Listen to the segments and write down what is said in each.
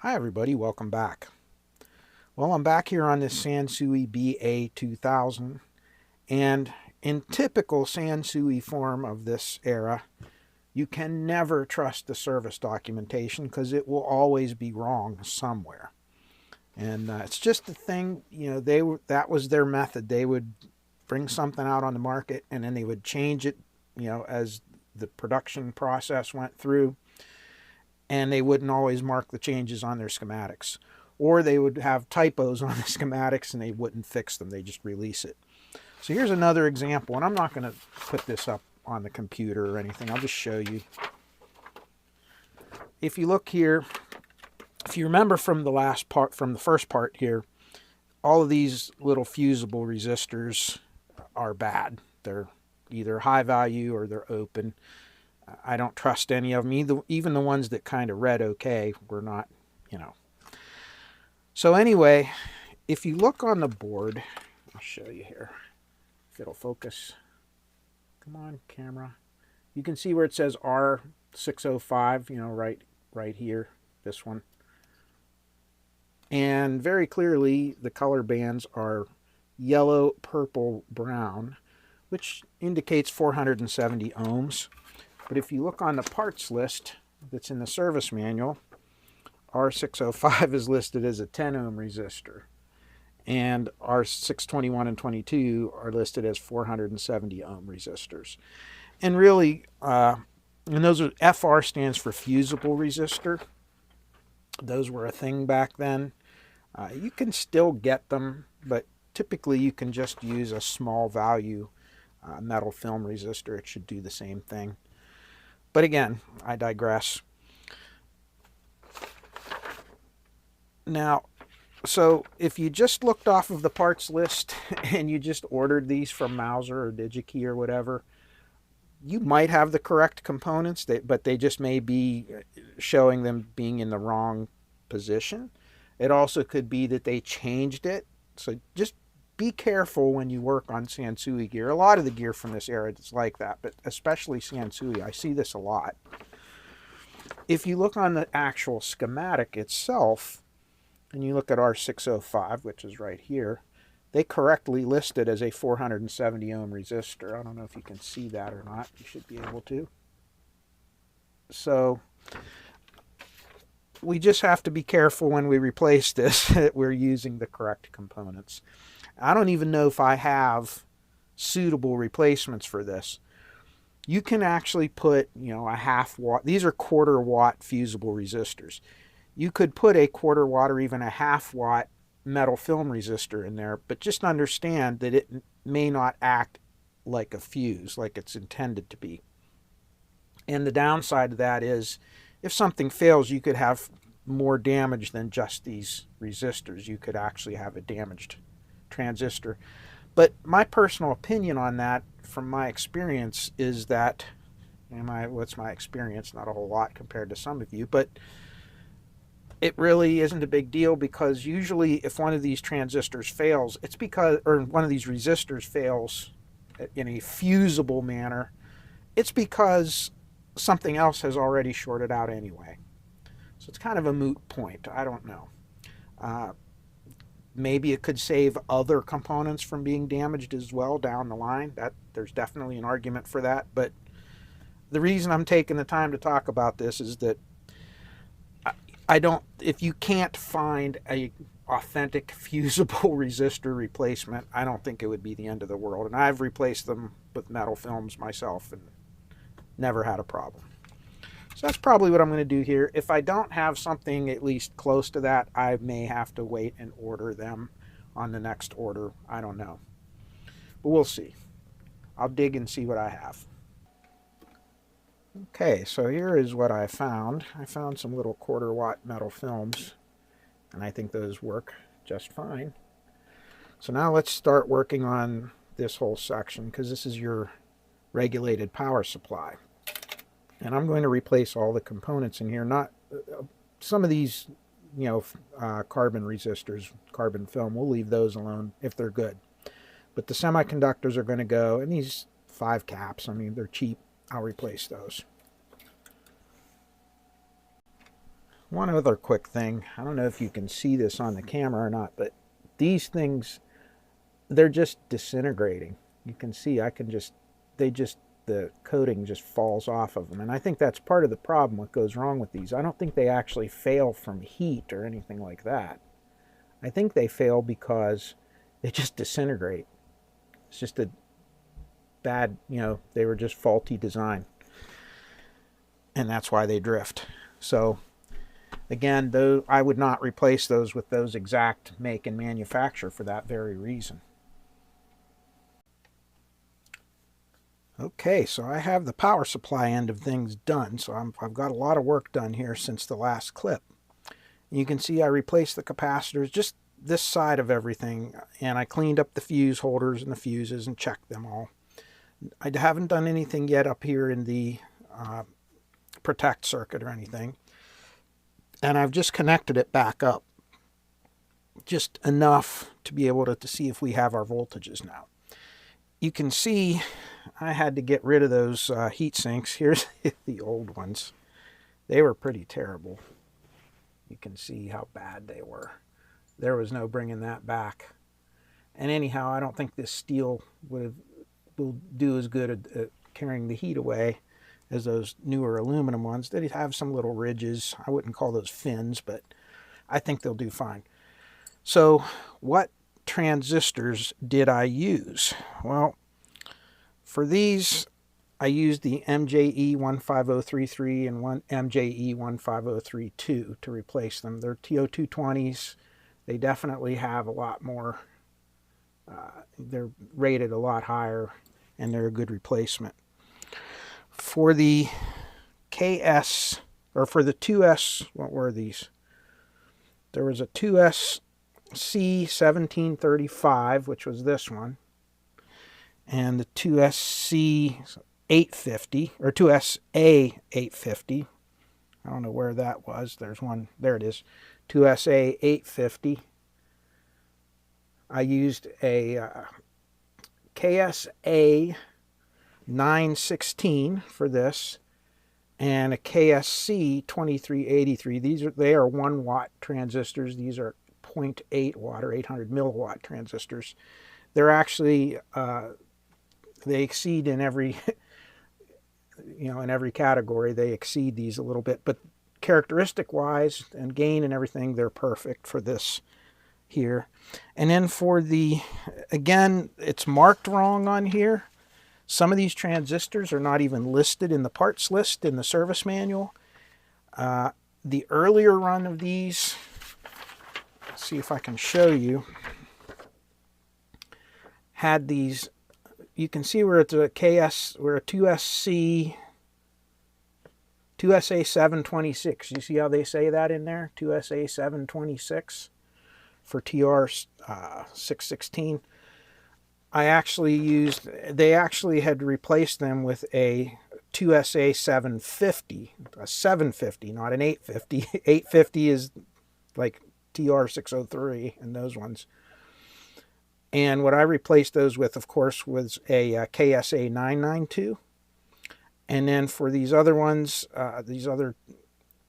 Hi everybody, welcome back. Well, I'm back here on this Sansui BA-2000, and in typical Sansui form of this era, you can never trust the service documentation because it will always be wrong somewhere. And it's just the thing, that was their method. They would bring something out on the market and then they would change it, as the production process went through, and they wouldn't always mark the changes on their schematics. Or they would have typos on the schematics and they wouldn't fix them. They just release it. So here's another example, and I'm not going to put this up on the computer or anything. I'll just show you. If you look here, if you remember from the last part, from the first part here, all of these little fusible resistors are bad. They're either high value or they're open. I don't trust any of them. Even the ones that kind of read okay were not, So anyway, if you look on the board, I'll show you here, if it'll focus. Come on, camera. You can see where it says R605, right here, this one. And very clearly, the color bands are yellow, purple, brown, which indicates 470 ohms. But if you look on the parts list that's in the service manual, R605 is listed as a 10 ohm resistor, and R621 and 22 are listed as 470 ohm resistors. And really, and those are, FR stands for fusible resistor. Those were a thing back then. You can still get them, but typically you can just use a small value metal film resistor. It should do the same thing. But again, I digress. Now, so if you just looked off of the parts list and you just ordered these from Mauser or DigiKey or whatever, you might have the correct components, but they just may be showing them being in the wrong position. It also could be that they changed it. So just be careful when you work on Sansui gear. A lot of the gear from this era is like that, but especially Sansui. I see this a lot. If you look on the actual schematic itself, and you look at R605, which is right here, they correctly list it as a 470 ohm resistor. I don't know if you can see that or not. You should be able to. So we just have to be careful when we replace this that we're using the correct components. I don't even know if I have suitable replacements for this. You can actually put, a half watt. These are quarter watt fusible resistors. You could put a quarter watt or even a half watt metal film resistor in there, but just understand that it may not act like a fuse, like it's intended to be. And the downside of that is, if something fails, you could have more damage than just these resistors. You could actually have a damaged transistor. But my personal opinion on that, from my experience, is that, what's my experience? Not a whole lot compared to some of you, but it really isn't a big deal, because usually if one of these transistors fails, it's because, or one of these resistors fails in a fusible manner, it's because something else has already shorted out anyway. So it's kind of a moot point. I don't know. Maybe it could save other components from being damaged as well down the line. There's definitely an argument for that. But the reason I'm taking the time to talk about this is that if you can't find a authentic fusible resistor replacement, I don't think it would be the end of the world. And I've replaced them with metal films myself and never had a problem. So that's probably what I'm going to do here. If I don't have something at least close to that, I may have to wait and order them on the next order. I don't know. But we'll see. I'll dig and see what I have. Okay, so here is what I found. I found some little quarter watt metal films, and I think those work just fine. So now let's start working on this whole section, because this is your regulated power supply. And I'm going to replace all the components in here. Not some of these, carbon resistors, carbon film, we'll leave those alone if they're good. But the semiconductors are going to go, and these 5 caps, they're cheap. I'll replace those. One other quick thing, I don't know if you can see this on the camera or not, but these things, they're just disintegrating. You can see the coating just falls off of them. And I think that's part of the problem, what goes wrong with these. I don't think they actually fail from heat or anything like that. I think they fail because they just disintegrate. It's just a bad, they were just faulty design. And that's why they drift. So again, though, I would not replace those with those exact make and manufacture for that very reason. Okay, so I have the power supply end of things done. So I've got a lot of work done here since the last clip. You can see I replaced the capacitors, just this side of everything, and I cleaned up the fuse holders and the fuses and checked them all. I haven't done anything yet up here in the protect circuit or anything. And I've just connected it back up. Just enough to be able to see if we have our voltages now. You can see I had to get rid of those heat sinks. Here's the old ones. They were pretty terrible. You can see how bad they were. There was no bringing that back. And anyhow, I don't think this steel will do as good at carrying the heat away as those newer aluminum ones. They have some little ridges. I wouldn't call those fins, but I think they'll do fine. So what transistors did I use? Well, for these, I used the MJE15033 and MJE15032 to replace them. They're TO220s. They definitely have a lot more, they're rated a lot higher, and they're a good replacement. For the KS, or for the 2S, what were these? There was a 2SC1735, which was this one, and the 2SC850, or 2SA850. I don't know where that was. There's one, there it is, 2SA850. I used a KSA 916 for this, and a KSC 2383. They are 1 watt transistors. These are 0.8 watt or 800 milliwatt transistors. They're actually they exceed in every in every category. They exceed these a little bit, but characteristic wise and gain and everything, they're perfect for this here. And then for the, again, it's marked wrong on here. Some of these transistors are not even listed in the parts list in the service manual. The earlier run of these, let's see if I can show you, had these, you can see where it's a KS, we're a 2SC, 2SA726. You see how they say that in there? 2SA726 for TR616. I actually used, they actually had replaced them with a 2SA750, a 750, not an 850. 850 is like TR603 and those ones. And what I replaced those with, of course, was a KSA 992. And then for these other ones, these other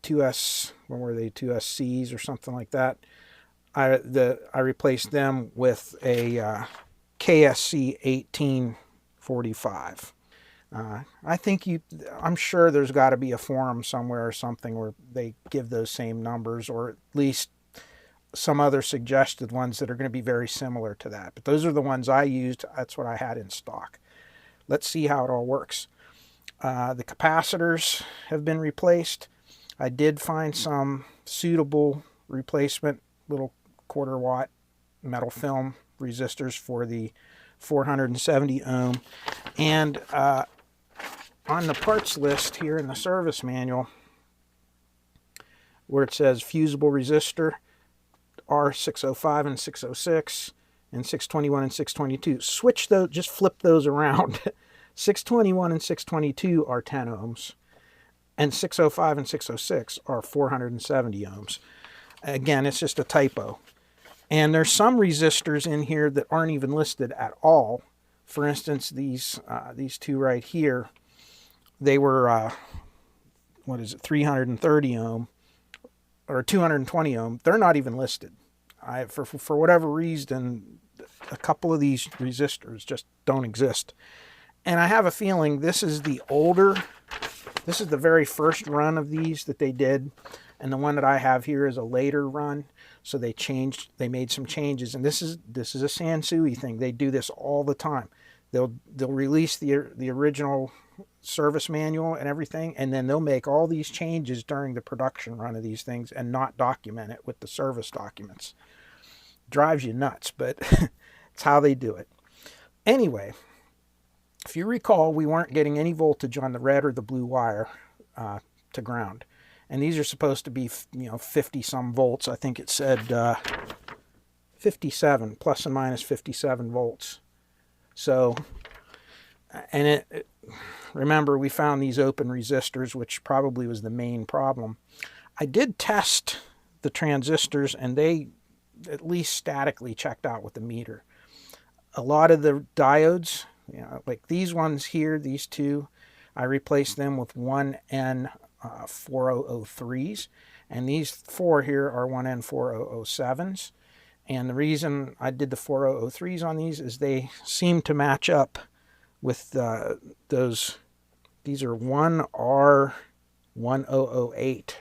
2S, what were they, 2SCs or something like that, I replaced them with a KSC 1845. I think I'm sure there's got to be a forum somewhere or something where they give those same numbers, or at least some other suggested ones that are going to be very similar to that. But those are the ones I used. That's what I had in stock. Let's see how it all works. The capacitors have been replaced. I did find some suitable replacement little 1/4 watt metal film resistors for the 470 ohm. And on the parts list here in the service manual, where it says fusible resistor, R605 and 606, and 621 and 622, switch those, just flip those around. 621 and 622 are 10 ohms, and 605 and 606 are 470 ohms. Again, it's just a typo. And there's some resistors in here that aren't even listed at all. For instance, these two right here, they were, 330 ohm, or 220 ohm, they're not even listed. For whatever reason, a couple of these resistors just don't exist. And I have a feeling this is the very first run of these that they did. And the one that I have here is a later run. So they made some changes. And this is a Sansui thing. They do this all the time. They'll release the original service manual and everything, and then they'll make all these changes during the production run of these things and not document it with the service documents. Drives you nuts, but it's how they do it. Anyway, if you recall, we weren't getting any voltage on the red or the blue wire to ground. And these are supposed to be, 50 some volts. I think it said 57, plus and minus 57 volts. So, and remember, we found these open resistors, which probably was the main problem. I did test the transistors, and they at least statically checked out with the meter. A lot of the diodes, like these ones here, these two, I replaced them with 1N4003s, and these four here are 1N4007s. And the reason I did the 4003s on these is they seem to match up with those. These are 1R1008.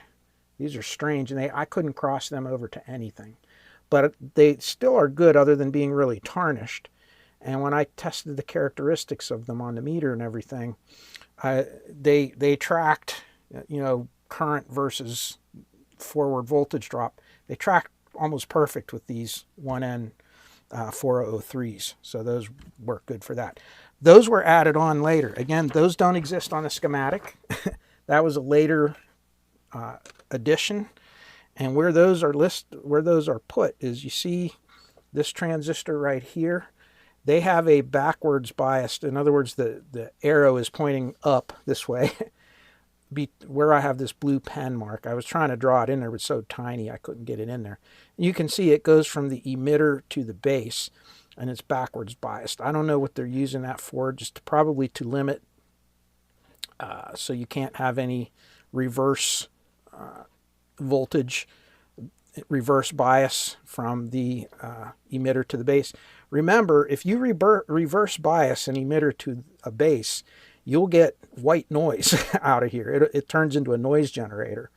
These are strange, and I couldn't cross them over to anything. But they still are good other than being really tarnished. And when I tested the characteristics of them on the meter and everything, they tracked, current versus forward voltage drop. They tracked almost perfect with these 1N4003s. So those work good for that. Those were added on later. Again, those don't exist on the schematic. That was a later addition. And where those are put is, you see this transistor right here. They have a backwards bias. In other words, the arrow is pointing up this way. Where I have this blue pen mark. I was trying to draw it in there, but it's so tiny I couldn't get it in there. You can see it goes from the emitter to the base, and it's backwards biased. I don't know what they're using that for, just probably to limit so you can't have any reverse voltage, reverse bias from the emitter to the base. Remember, if you reverse bias an emitter to a base, you'll get white noise out of here. It turns into a noise generator.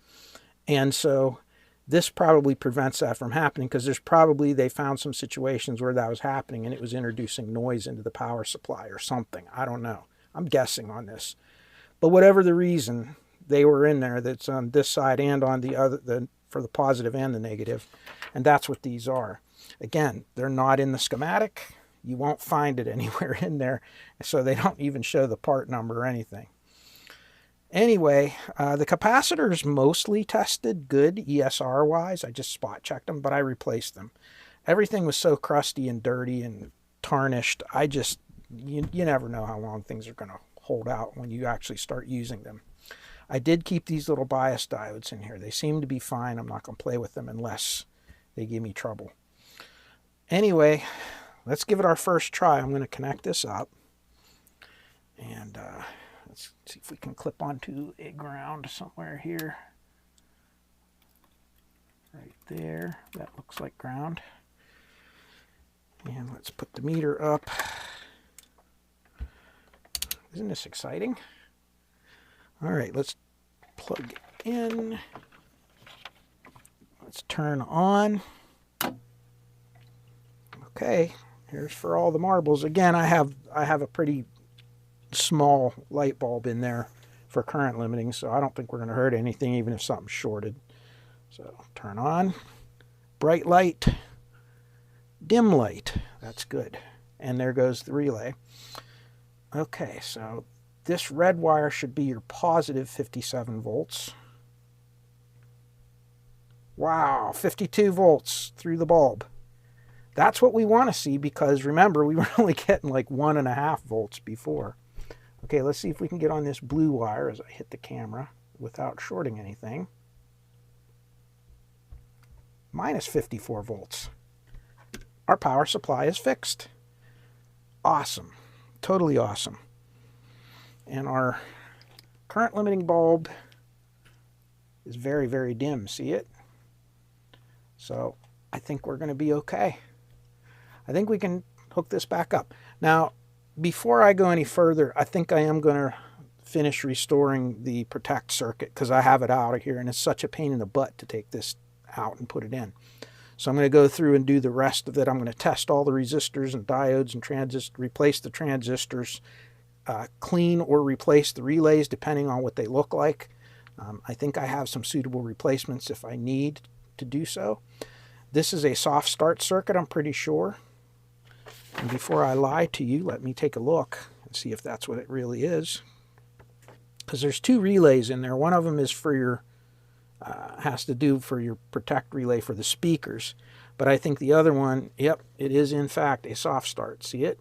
And so this probably prevents that from happening, because they found some situations where that was happening and it was introducing noise into the power supply or something. I don't know. I'm guessing on this. But whatever the reason, they were in there. That's on this side and on the other, for the positive and the negative. And that's what these are. Again, they're not in the schematic. You won't find it anywhere in there, so they don't even show the part number or anything. Anyway, the capacitors mostly tested good ESR-wise. I just spot checked them, but I replaced them. Everything was so crusty and dirty and tarnished. You never know how long things are going to hold out when you actually start using them. I did keep these little bias diodes in here. They seem to be fine. I'm not going to play with them unless they give me trouble. Anyway, let's give it our first try. I'm going to connect this up. And let's see if we can clip onto a ground somewhere here. Right there. That looks like ground. And let's put the meter up. Isn't this exciting? All right, let's plug it in. Let's turn on. Okay, here's for all the marbles. Again, I have a pretty small light bulb in there for current limiting, so I don't think we're going to hurt anything, even if something's shorted. So turn on. Bright light. Dim light. That's good. And there goes the relay. Okay, so this red wire should be your positive 57 volts. Wow, 52 volts through the bulb. That's what we want to see, because remember, we were only getting like 1.5 volts before. Okay, let's see if we can get on this blue wire as I hit the camera without shorting anything. Minus 54 volts. Our power supply is fixed. Awesome. Totally awesome. And our current limiting bulb is very, very dim. See it? So I think we're going to be okay. I think we can hook this back up. Now, before I go any further, I think I am going to finish restoring the protect circuit because I have it out of here and it's such a pain in the butt to take this out and put it in. So I'm going to go through and do the rest of it. I'm going to test all the resistors and diodes and transistors, replace the transistors, clean or replace the relays depending on what they look like. I think I have some suitable replacements if I need to do so. This is a soft start circuit, I'm pretty sure. And before I lie to you, let me take a look and see if that's what it really is. Because there's two relays in there. One of them is for your has to do for your protect relay for the speakers. But I think the other one, yep, it is in fact a soft start. See it?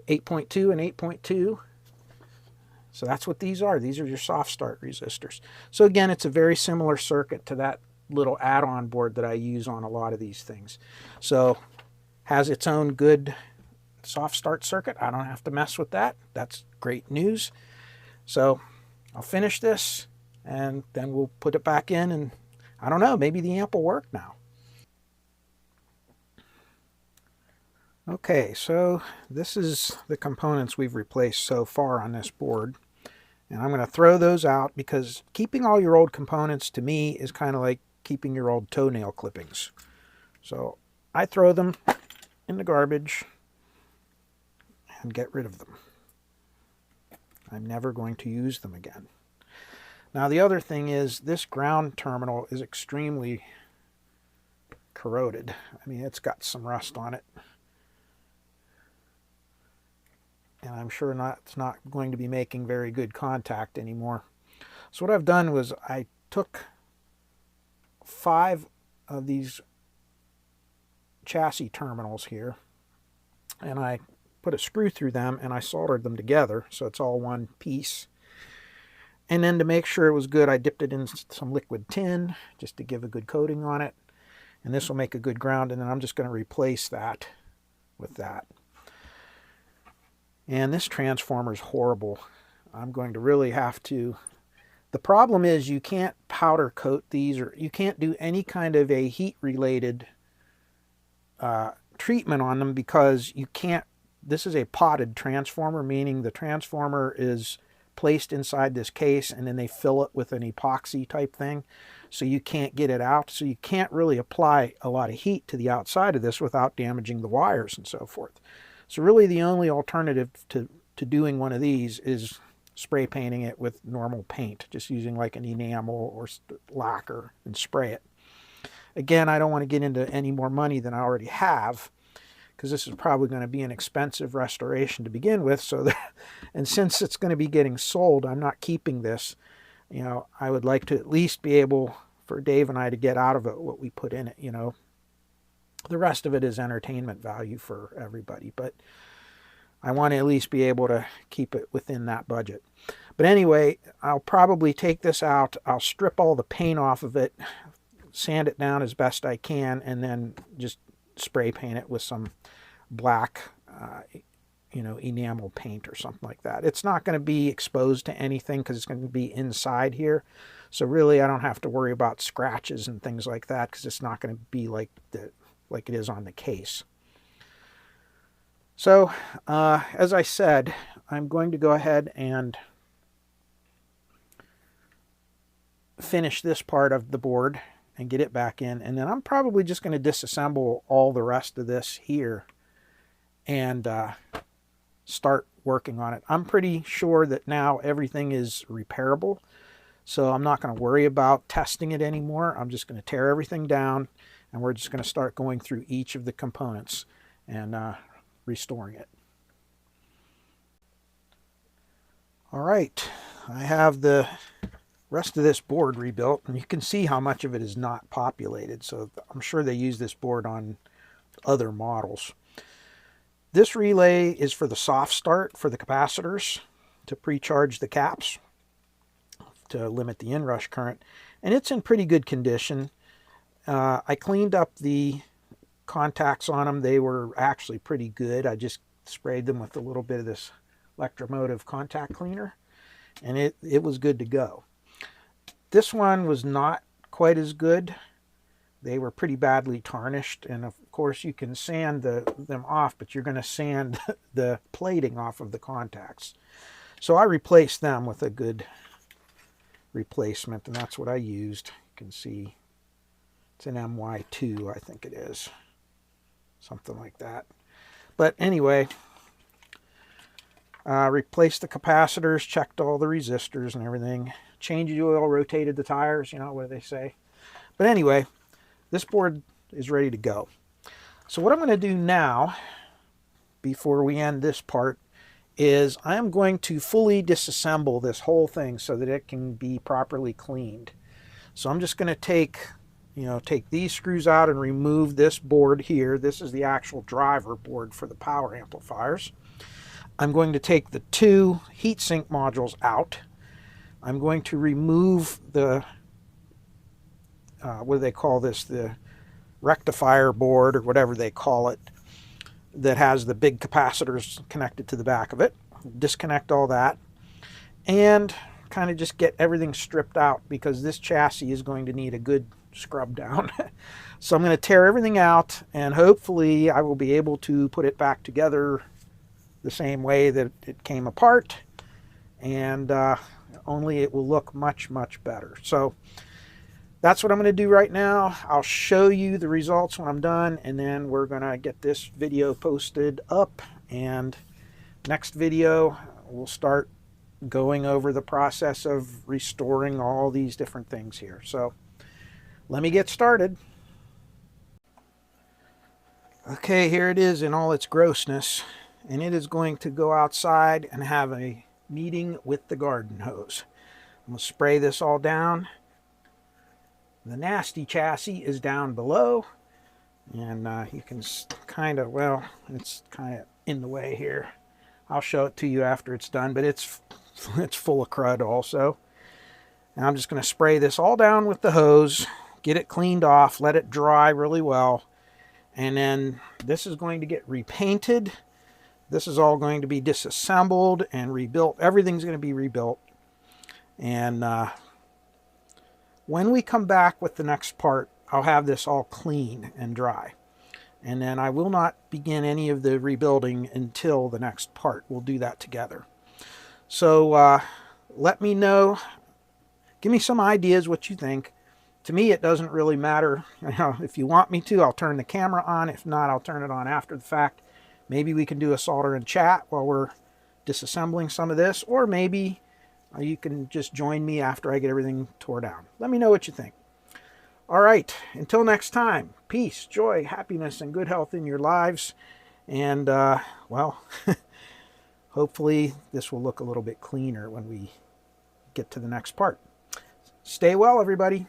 8.2 and 8.2. So that's what these are. These are your soft start resistors. So again, it's a very similar circuit to that little add-on board that I use on a lot of these things. So has its own good soft start circuit. I don't have to mess with that. That's great news. So I'll finish this and then we'll put it back in, and I don't know, maybe the amp will work now. Okay, so this is the components we've replaced so far on this board. And I'm going to throw those out because keeping all your old components to me is kind of like keeping your old toenail clippings. So I throw them in the garbage and get rid of them. I'm never going to use them again. Now the other thing is this ground terminal is extremely corroded. I mean, it's got some rust on it. And I'm sure it's not going to be making very good contact anymore. So what I've done was I took 5 of these chassis terminals here and I put a screw through them and I soldered them together so it's all one piece. And then to make sure it was good, I dipped it in some liquid tin just to give a good coating on it. And this will make a good ground, and then I'm just going to replace that with that. And this transformer is horrible. I'm going to really have to... The problem is you can't powder coat these, or you can't do any kind of a heat-related treatment on them because you can't... This is a potted transformer, meaning the transformer is placed inside this case and then they fill it with an epoxy type thing, so you can't get it out. So you can't really apply a lot of heat to the outside of this without damaging the wires and so forth. So really the only alternative to doing one of these is spray painting it with normal paint, just using like an enamel or lacquer and spray it. Again, I don't want to get into any more money than I already have, because this is probably going to be an expensive restoration to begin with. So, and since it's going to be getting sold, I'm not keeping this. You know, I would like to at least be able for Dave and I to get out of it what we put in it. You know, the rest of it is entertainment value for everybody, but I want to at least be able to keep it within that budget. But anyway, I'll probably take this out. I'll strip all the paint off of it, sand it down as best I can, and then just spray paint it with some black, you know, enamel paint or something like that. It's not going to be exposed to anything because it's going to be inside here. So really, I don't have to worry about scratches and things like that because it's not going to be like it is on the case. So, as I said, I'm going to go ahead and finish this part of the board and get it back in, and then I'm probably just going to disassemble all the rest of this here and start working on it. I'm pretty sure that now everything is repairable, so I'm not going to worry about testing it anymore. I'm just going to tear everything down, and we're just going to start going through each of the components and restoring it. All right, I have the rest of this board rebuilt, and you can see how much of it is not populated, so I'm sure they use this board on other models. This relay is for the soft start for the capacitors to pre-charge the caps to limit the inrush current, and it's in pretty good condition. I cleaned up the contacts on them. They were actually pretty good. I just sprayed them with a little bit of this electromotive contact cleaner, and it was good to go. This one was not quite as good. they were pretty badly tarnished, and of course you can sand them off, but you're going to sand the plating off of the contacts. So I replaced them with a good replacement, and that's what I used. You can see it's an MY2, I think it is, something like that. But anyway, replaced the capacitors, checked all the resistors and everything, changed the oil, rotated the tires, you know, what do they say? But anyway, this board is ready to go. So what I'm going to do now, before we end this part, is I'm going to fully disassemble this whole thing so that it can be properly cleaned. So I'm just going to take these screws out and remove this board here. This is the actual driver board for the power amplifiers. I'm going to take the two heatsink modules out. I'm going to remove the what do they call this? The rectifier board, or whatever they call it, that has the big capacitors connected to the back of it. Disconnect all that and kind of just get everything stripped out, because this chassis is going to need a good scrub down. So I'm going to tear everything out, and hopefully I will be able to put it back together the same way that it came apart, and only it will look much, much better. So that's what I'm going to do right now. I'll show you the results when I'm done, and then we're going to get this video posted up, and next video we'll start going over the process of restoring all these different things here. So let me get started. Okay, here it is in all its grossness, and it is going to go outside and have a meeting with the garden hose. I'm going to spray this all down. The nasty chassis is down below, and you can kind of, well, it's kind of in the way here. I'll show it to you after it's done, but it's full of crud also. And I'm just going to spray this all down with the hose, get it cleaned off, let it dry really well, and then this is going to get repainted. This is all going to be disassembled and rebuilt. Everything's going to be rebuilt. And when we come back with the next part, I'll have this all clean and dry. And then I will not begin any of the rebuilding until the next part. We'll do that together. So let me know. Give me some ideas what you think. To me, it doesn't really matter. If you want me to, I'll turn the camera on. If not, I'll turn it on after the fact. Maybe we can do a solder and chat while we're disassembling some of this, or maybe you can just join me after I get everything tore down. Let me know what you think. All right, until next time, peace, joy, happiness, and good health in your lives. And, well, hopefully this will look a little bit cleaner when we get to the next part. Stay well, everybody.